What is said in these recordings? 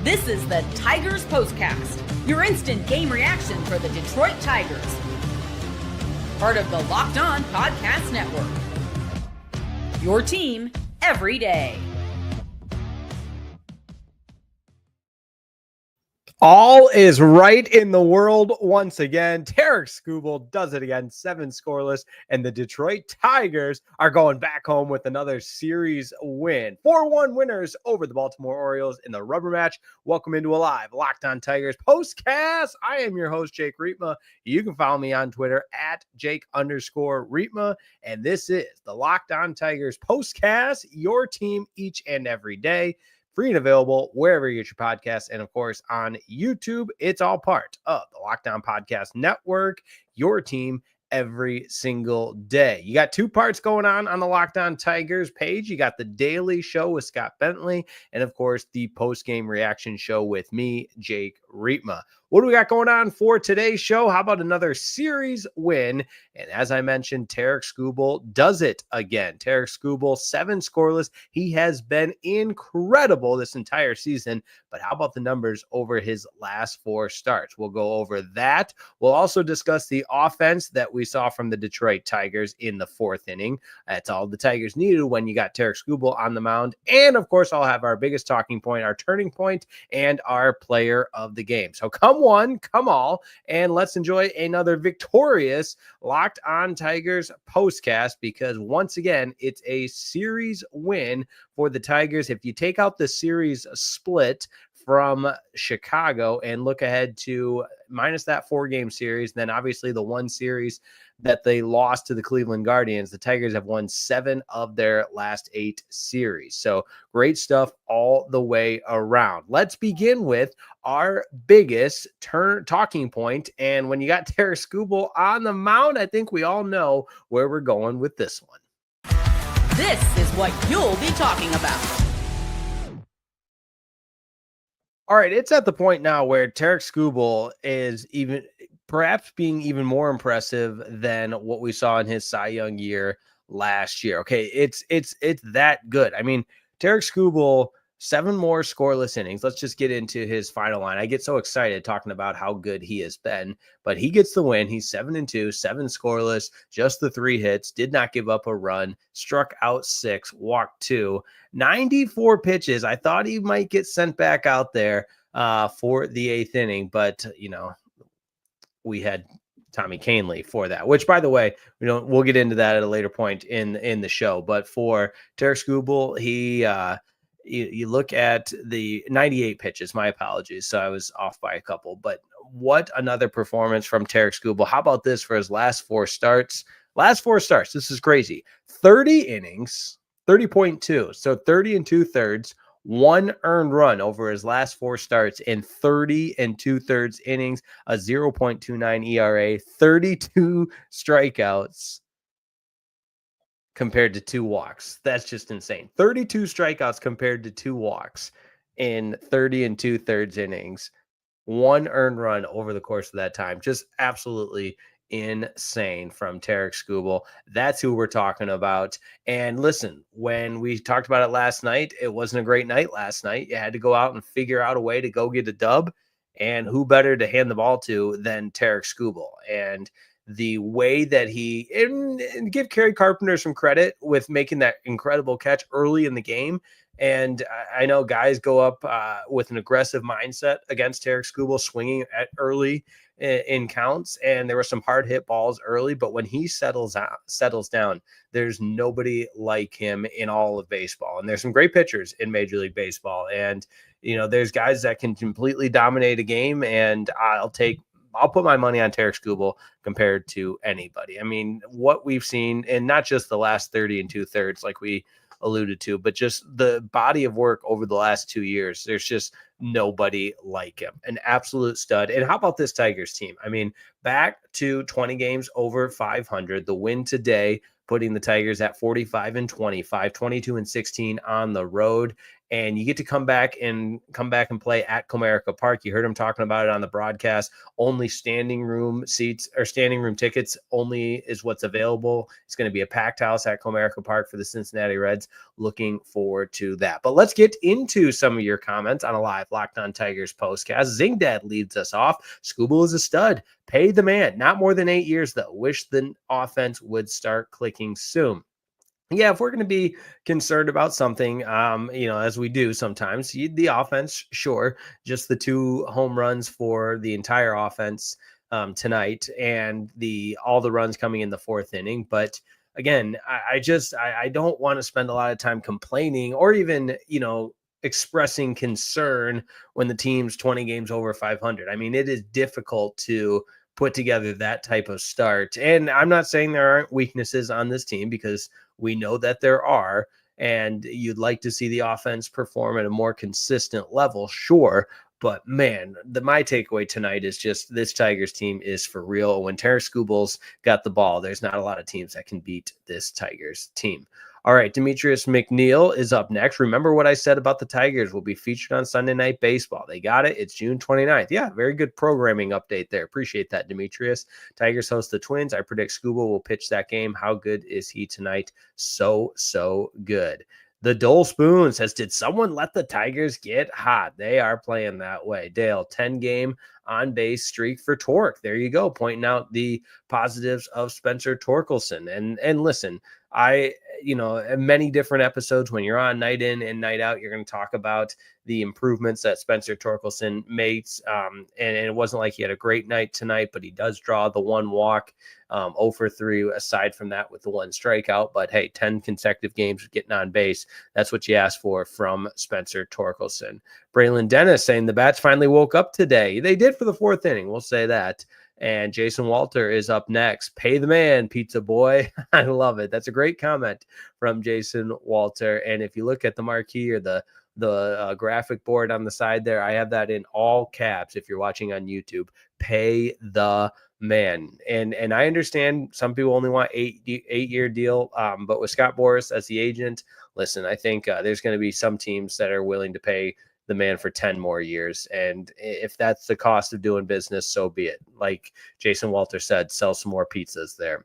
This is the Tigers Postcast, your instant game reaction for the Detroit Tigers. Part of the Locked On Podcast Network. Your team every day. All is right in the world once again. Tarik Skubal does it again, 7 scoreless, and the Detroit Tigers are going back home with another series win. 4-1 winners over the Baltimore Orioles in the rubber match. Welcome into a live Locked On Tigers postcast. I am your host, Jake Riepma. You can follow me on Twitter at Jake_Riepma, and this is the Locked On Tigers postcast, your team each and every day. Free and available wherever you get your podcasts, and of course on YouTube. It's all part of the Locked On Podcast Network, your team every single day. You got 2 parts going on the Locked On Tigers page. You got the daily show with Scott Bentley, and of course the post-game reaction show with me, Jake Riepma. What do we got going on for today's show? How about another series win? And as I mentioned, Tarik Skubal does it again. Tarik Skubal, 7 scoreless. He has been incredible this entire season, but how about the numbers over his last 4 starts? We'll go over that. We'll also discuss the offense that we saw from the Detroit Tigers in the 4th inning. That's all the Tigers needed when you got Tarik Skubal on the mound. And of course, I'll have our biggest talking point, our turning point, and our player of the game. So come one, come all, and let's enjoy another victorious Locked On Tigers postcast, because once again, it's a series win for the Tigers. If you take out the series split from Chicago and look ahead to minus that 4-game series, then obviously the 1 series that they lost to the Cleveland Guardians, the Tigers have won 7 of their last 8 series. So great stuff all the way around. Let's begin with our biggest talking point. And when you got Tarik Skubal on the mound, I think we all know where we're going with this one. This is what you'll be talking about. All right, it's at the point now where Tarik Skubal is perhaps being even more impressive than what we saw in his Cy Young year last year. Okay, it's that good. I mean, Tarik Skubal, 7 more scoreless innings. Let's just get into his final line. I get so excited talking about how good he has been, but he gets the win. He's 7-2, 7 scoreless, just the 3 hits, did not give up a run, struck out 6, walked 2, 94 pitches. I thought he might get sent back out there for the 8th inning, but we had Tommy Kahnle for that, which, by the way, we'll get into that at a later point in the show. But for Tarik Skubal, he you look at the 98 pitches, my apologies. So I was off by a couple, but what another performance from Tarik Skubal. How about this for his last 4 starts? Last 4 starts. This is crazy. 30 innings, 30.2. So 30 2/3, 1 earned run over his last 4 starts in 30 2/3 innings, a 0.29 ERA, 32 strikeouts compared to 2 walks. That's just insane. 32 strikeouts compared to 2 walks in 30 2/3 innings, 1 earned run over the course of that time. Just absolutely insane from Tarik Skubal. That's who we're talking about. And listen, when we talked about it last night, it wasn't a great night last night. You had to go out and figure out a way to go get a dub. And who better to hand the ball to than Tarik Skubal? And the way that he, and give Kerry Carpenter some credit with making that incredible catch early in the game. And I know guys go up with an aggressive mindset against Tarik Skubal, swinging at early in counts, and there were some hard hit balls early, but when he settles down, there's nobody like him in all of baseball. And there's some great pitchers in Major League Baseball, and there's guys that can completely dominate a game, and I'll put my money on Tarik Skubal compared to anybody. I mean, what we've seen, and not just the last 30 2/3 like we alluded to, but just the body of work over the last 2 years, there's just nobody like him. An absolute stud. And how about this Tigers team? I mean, back to 20 games over 500. The win today, putting the Tigers at 45-20, 5-22-16 on the road. and you get to come back and play at Comerica Park. You heard him talking about it on the broadcast. Only standing room seats or standing room tickets only is what's available. It's going to be a packed house at Comerica Park for the Cincinnati Reds. Looking forward to that. But let's get into some of your comments on a live Locked On Tigers postcast. Zing Dad leads us off. Skubal is a stud. Pay the man. Not more than 8 years, though. Wish the offense would start clicking soon. Yeah, if we're going to be concerned about something, as we do sometimes, the offense, sure, just the 2 home runs for the entire offense tonight, and all the runs coming in the 4th inning. But again, I don't want to spend a lot of time complaining or even, expressing concern when the team's 20 games over 500. I mean, it is difficult to put together that type of start. And I'm not saying there aren't weaknesses on this team, because we know that there are, and you'd like to see the offense perform at a more consistent level, sure. But man, my takeaway tonight is just this Tigers team is for real. When Tarik Skubal's got the ball, there's not a lot of teams that can beat this Tigers team. All right, Demetrius McNeil is up next. Remember what I said about the Tigers will be featured on Sunday Night Baseball. They got it. It's June 29th. Yeah, very good programming update there. Appreciate that, Demetrius. Tigers host the Twins. I predict Skubal will pitch that game. How good is he tonight? So good. The Dole Spoon says, did someone let the Tigers get hot? They are playing that way. Dale, 10-game on-base streak for Torque. There you go, pointing out the positives of Spencer Torkelson. And listen, in many different episodes, when you're on night in and night out, you're going to talk about the improvements that Spencer Torkelson makes. And it wasn't like he had a great night tonight, but he does draw the 1 walk, 0 for 3 aside from that with the 1 strikeout. But hey, 10 consecutive games of getting on base. That's what you ask for from Spencer Torkelson. Braylon Dennis saying the bats finally woke up today. They did for the 4th inning. We'll say that. And Jason Walter is up next. Pay the man, pizza boy. I love it. That's a great comment from Jason Walter. And if you look at the marquee or the graphic board on the side there, I have that in all caps. If you're watching on YouTube, pay the man. And I understand some people only want 8-year deal. But with Scott Boras as the agent, listen, I think there's going to be some teams that are willing to pay the man for 10 more years. And if that's the cost of doing business, so be it. Like Jason Walter said, sell some more pizzas there.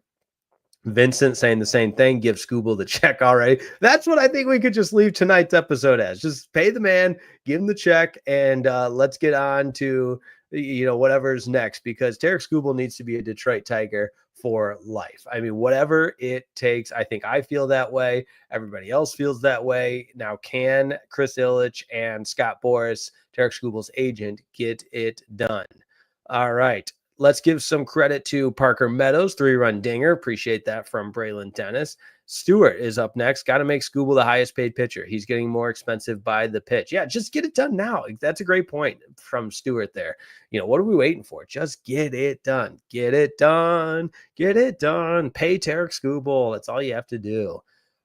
Vincent saying the same thing. Give Skubal the check already. That's what I think we could just leave tonight's episode as. Just pay the man, give him the check, and let's get on to whatever's next, because Tarik Skubal needs to be a Detroit Tiger for life. I mean, whatever it takes. I think I feel that way. Everybody else feels that way. Now, can Chris Ilitch and Scott Boras, Tarik Skubal's agent, get it done? All right. Let's give some credit to Parker Meadows, 3-run dinger. Appreciate that from Braylon Dennis. Stewart is up next. Got to make Skubal the highest paid pitcher. He's getting more expensive by the pitch. Yeah, just get it done now. That's a great point from Stewart there. What are we waiting for? Just get it done. Get it done. Get it done. Pay Tarik Skubal. That's all you have to do.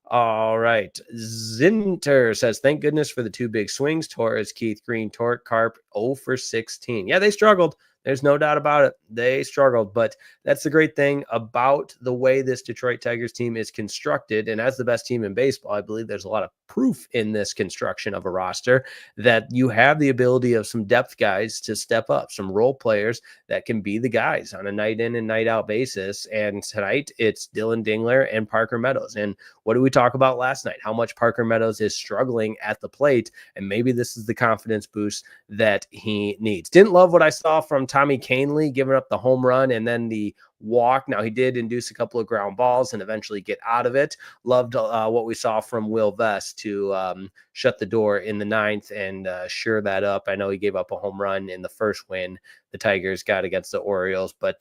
All right. Zinter says, thank goodness for the 2 big swings. Torres, Keith Green, Torque, Carp, 0 for 16. Yeah, they struggled. There's no doubt about it. They struggled, but that's the great thing about the way this Detroit Tigers team is constructed. And as the best team in baseball, I believe there's a lot of proof in this construction of a roster that you have the ability of some depth guys to step up, some role players that can be the guys on a night in and night out basis. And tonight it's Dillon Dingler and Parker Meadows. And what did we talk about last night? How much Parker Meadows is struggling at the plate. And maybe this is the confidence boost that he needs. Didn't love what I saw from Tommy Kahnle giving up the home run and then the walk. Now, he did induce a couple of ground balls and eventually get out of it. Loved what we saw from Will Vest to shut the door in the 9th and sure that up. I know he gave up a home run in the first win the Tigers got against the Orioles, but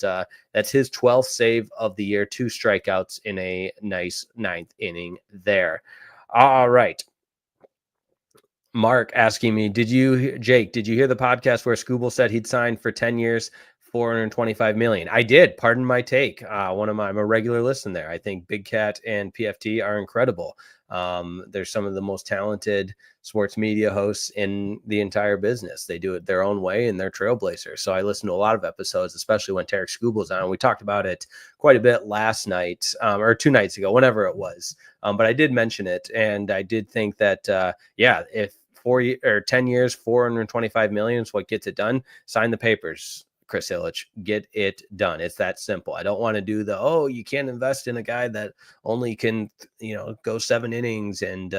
that's his 12th save of the year, 2 strikeouts in a nice 9th inning there. All right. Mark asking me, Jake, did you hear the podcast where Skubal said he'd sign for 10 years, $425 million? I did. Pardon my take. I'm a regular listener there. I think Big Cat and PFT are incredible. They're some of the most talented sports media hosts in the entire business. They do it their own way and they're trailblazers. So I listen to a lot of episodes, especially when Tarik Skubal's on. We talked about it quite a bit last night or 2 nights ago, whenever it was. But I did mention it. And I did think that, if or 10 years, 425 million is what gets it done. Sign the papers, Chris Ilitch. Get it done. It's that simple. I don't want to do you can't invest in a guy that only can, go 7 innings and,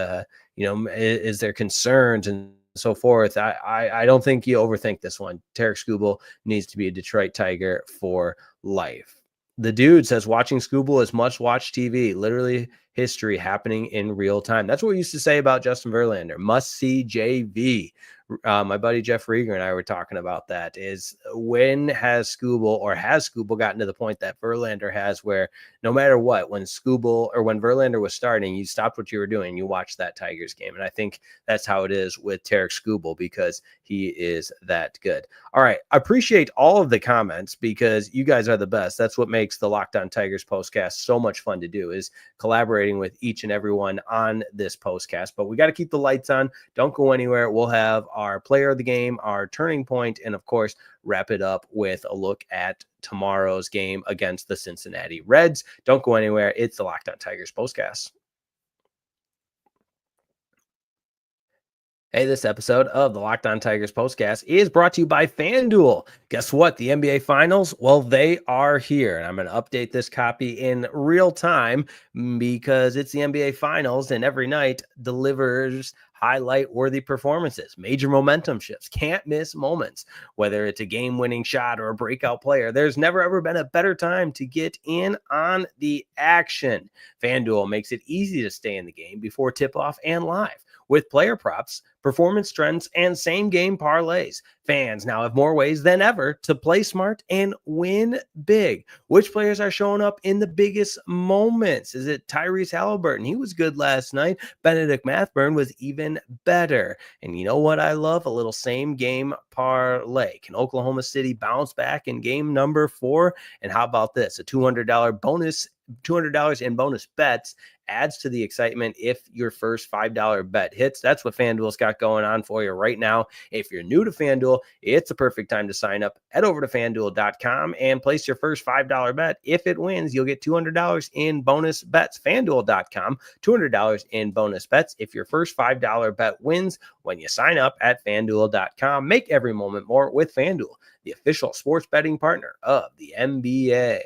is there concerns and so forth. I don't think you overthink this one. Tarik Skubal needs to be a Detroit Tiger for life. The dude says watching Skubal is must-watch TV. Literally history happening in real time. That's what we used to say about Justin Verlander. Must-see JV. My buddy Jeff Rieger and I were talking about that. Is when has Skubal gotten to the point that Verlander has, where no matter what, when Verlander was starting, you stopped what you were doing, you watched that Tigers game. And I think that's how it is with Tarik Skubal, because he is that good. All right. I appreciate all of the comments because you guys are the best. That's what makes the Locked On Tigers postcast so much fun to do, is collaborating with each and everyone on this postcast. But we got to keep the lights on. Don't go anywhere. We'll have our player of the game, our turning point, and of course, wrap it up with a look at tomorrow's game against the Cincinnati Reds. Don't go anywhere. It's the Locked On Tigers postcast. Hey, this episode of the Locked On Tigers postcast is brought to you by FanDuel. Guess what? The NBA Finals, well, they are here. And I'm going to update this copy in real time because it's the NBA Finals, and every night delivers highlight-worthy performances, major momentum shifts, can't miss moments. Whether it's a game-winning shot or a breakout player, there's never, ever been a better time to get in on the action. FanDuel makes it easy to stay in the game before tip-off and live. With player props, performance trends, and same-game parlays, fans now have more ways than ever to play smart and win big. Which players are showing up in the biggest moments? Is it Tyrese Halliburton? He was good last night. Benedict Mathburn was even better. And you know what I love? A little same-game parlay. Can Oklahoma City bounce back in game number 4? And how about this? A $200 bonus, $200 in bonus bets adds to the excitement if your first $5 bet hits. That's what FanDuel's got going on for you right now. If you're new to FanDuel, it's a perfect time to sign up. Head over to FanDuel.com and place your first $5 bet. If it wins, you'll get $200 in bonus bets. FanDuel.com, $200 in bonus bets if your first $5 bet wins when you sign up at FanDuel.com. Make every moment more with FanDuel, the official sports betting partner of the NBA.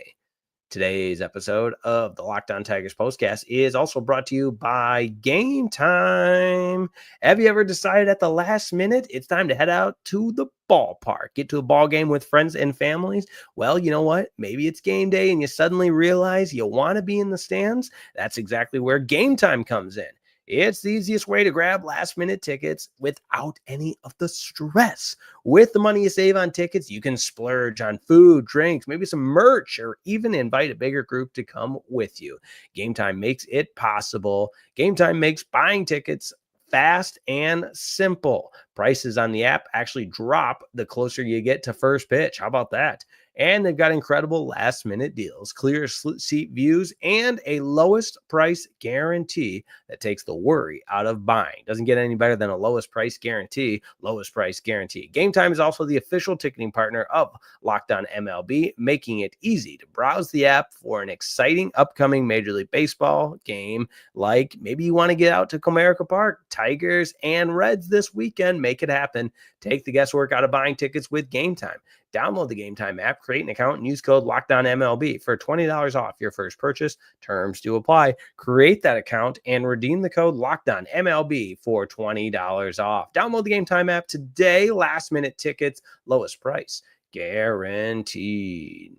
Today's episode of the Locked On Tigers postcast is also brought to you by Game Time. Have you ever decided at the last minute it's time to head out to the ballpark, get to a ball game with friends and families? Well, you know what? Maybe it's game day and you suddenly realize you want to be in the stands. That's exactly where Game Time comes in. It's the easiest way to grab last-minute tickets without any of the stress. With the money you save on tickets, you can splurge on food, drinks, maybe some merch, or even invite a bigger group to come with you. Game Time makes it possible. Game Time makes buying tickets fast and simple. Prices on the app actually drop the closer you get to first pitch. How about that? And they've got incredible last-minute deals, clear seat views, and a lowest price guarantee that takes the worry out of buying. Doesn't get any better than a lowest price guarantee. Lowest price guarantee. Game Time is also the official ticketing partner of Locked On MLB, making it easy to browse the app for an exciting upcoming Major League Baseball game. Like maybe you want to get out to Comerica Park, Tigers and Reds this weekend. Make it happen. Take the guesswork out of buying tickets with Game Time. Download the Game Time app, create an account, and use code LOCKEDONMLB for $20 off your first purchase. Terms do apply. Create that account and redeem the code LOCKEDONMLB for $20 off. Download the Game Time app today. Last-minute tickets, lowest price guaranteed.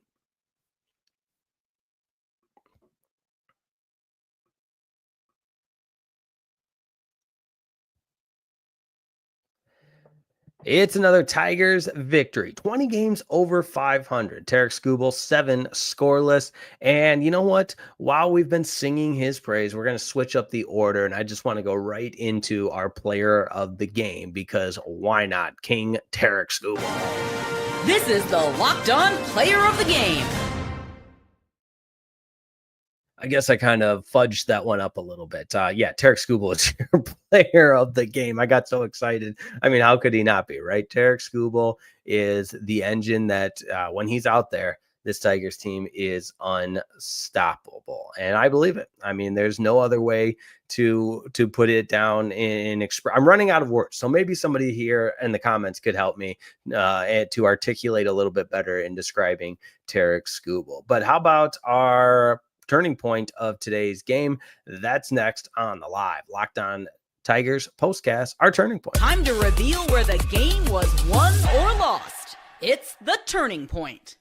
It's another Tigers victory. 20 games over 500. Tarik Skubal, 7 scoreless. And you know what? While we've been singing his praise, we're going to switch up the order. And I just want to go right into our player of the game because why not? King Tarik Skubal. This is the Locked On Player of the Game. I guess I kind of fudged that one up a little bit. Tarik Skubal is your player of the game. I got so excited. I mean, how could he not be, right? Tarik Skubal is the engine that when he's out there, this Tigers team is unstoppable. And I believe it. I mean, there's no other way to put it down I'm running out of words. So maybe somebody here in the comments could help me to articulate a little bit better in describing Tarik Skubal. But how about our turning point of today's game? That's next on the live Locked On Tigers postcast, our turning point. Time to reveal where the game was won or lost. It's the turning point.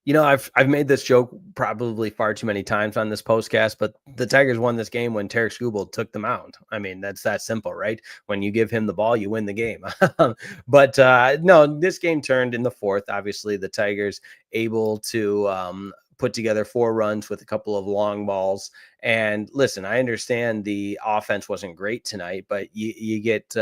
You know, I've made this joke probably far too many times on this postcast, but the Tigers won this game when Tarik Skubal took the mound. I mean, that's that simple, right? When you give him the ball, you win the game. But no, this game turned in the fourth. Obviously, the Tigers able to put together 4 runs with a couple of long balls. And listen, I understand the offense wasn't great tonight, but you get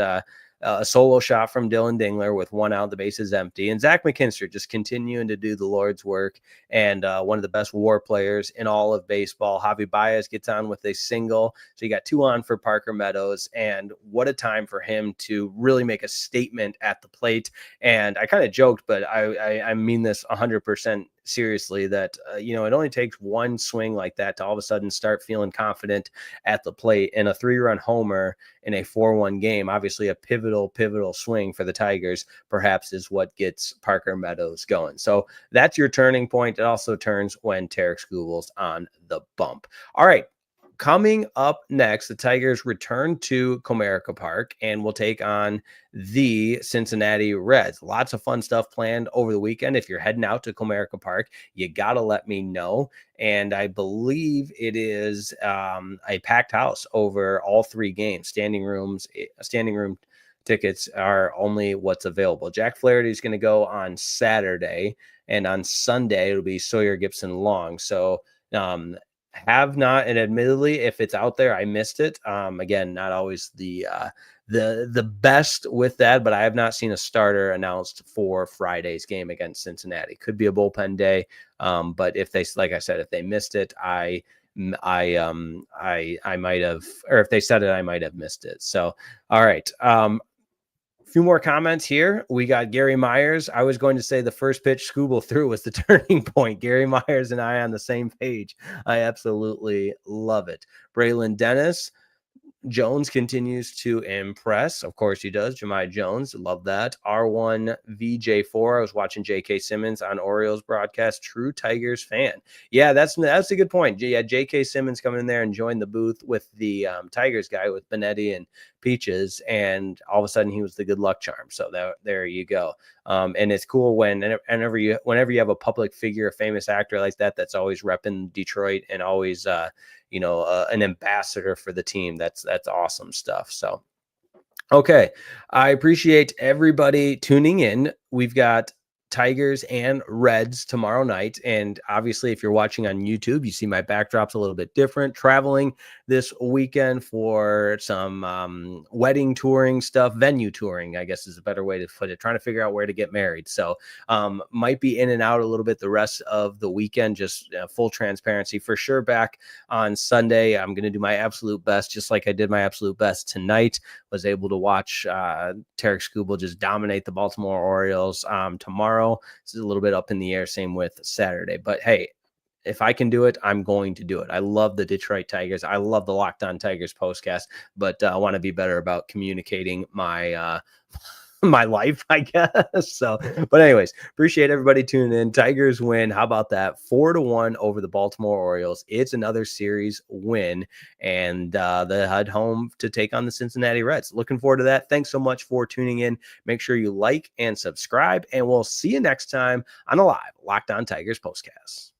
a solo shot from Dillon Dingler with 1 out, the base is empty. And Zach McKinstry just continuing to do the Lord's work, and one of the best WAR players in all of baseball. Javi Baez gets on with a single. So you got 2 on for Parker Meadows, and what a time for him to really make a statement at the plate. And I kind of joked, but I mean this 100% seriously, that it only takes one swing like that to all of a sudden start feeling confident at the plate. And a 3-run homer in a 4-1 game, obviously a pivotal swing for the Tigers, perhaps is what gets Parker Meadows going. So that's your turning point. It also turns when Tarik Skubal's on the bump. All right. Coming up next, the Tigers return to Comerica Park and will take on the Cincinnati Reds. Lots of fun stuff planned over the weekend. If you're heading out to Comerica Park, you got to let me know. And I believe it is a packed house over all 3 games. Standing room tickets are only what's available. Jack Flaherty is going to go on Saturday, and on Sunday it'll be Sawyer Gipson Long. So have not, and admittedly, if it's out there, I missed it. Again, not always the best with that, but I have not seen a starter announced for Friday's game against Cincinnati. Could be a bullpen day, but if they, like I said, if they missed it, I might have, or if they said it, I might have missed it. So, all right. Few more comments here. We got Gary Myers. I was going to say the first pitch Skubal threw was the turning point. Gary Myers and I on the same page. I absolutely love it. Braylon Dennis. Jones continues to impress. Of course he does. Jahmai Jones. Love that. R1 VJ4. I was watching J.K. Simmons on Orioles broadcast. True Tigers fan. Yeah, that's a good point. Yeah, J.K. Simmons coming in there and joined the booth with the Tigers guy with Benetti and Peaches, and all of a sudden he was the good luck charm. So there you go. And it's cool whenever you have a public figure, a famous actor like that, that's always repping Detroit and always an ambassador for the team. That's awesome stuff. So, okay. I appreciate everybody tuning in. We've got Tigers and Reds tomorrow night. And obviously, if you're watching on YouTube, you see my backdrop's a little bit different. Traveling this weekend for some wedding touring stuff, venue touring, I guess is a better way to put it. Trying to figure out where to get married. So might be in and out a little bit the rest of the weekend, just full transparency. For sure, back on Sunday, I'm going to do my absolute best, just like I did my absolute best tonight. Was able to watch Tarik Skubal just dominate the Baltimore Orioles. Tomorrow, this is a little bit up in the air. Same with Saturday. But hey, if I can do it, I'm going to do it. I love the Detroit Tigers. I love the Locked On Tigers postcast, but I want to be better about communicating my my life, I guess. So, but anyways, appreciate everybody tuning in. Tigers win. How about that? 4-1 over the Baltimore Orioles. It's another series win, and they head home to take on the Cincinnati Reds. Looking forward to that. Thanks so much for tuning in. Make sure you like and subscribe, and we'll see you next time on a live Locked On Tigers postcast.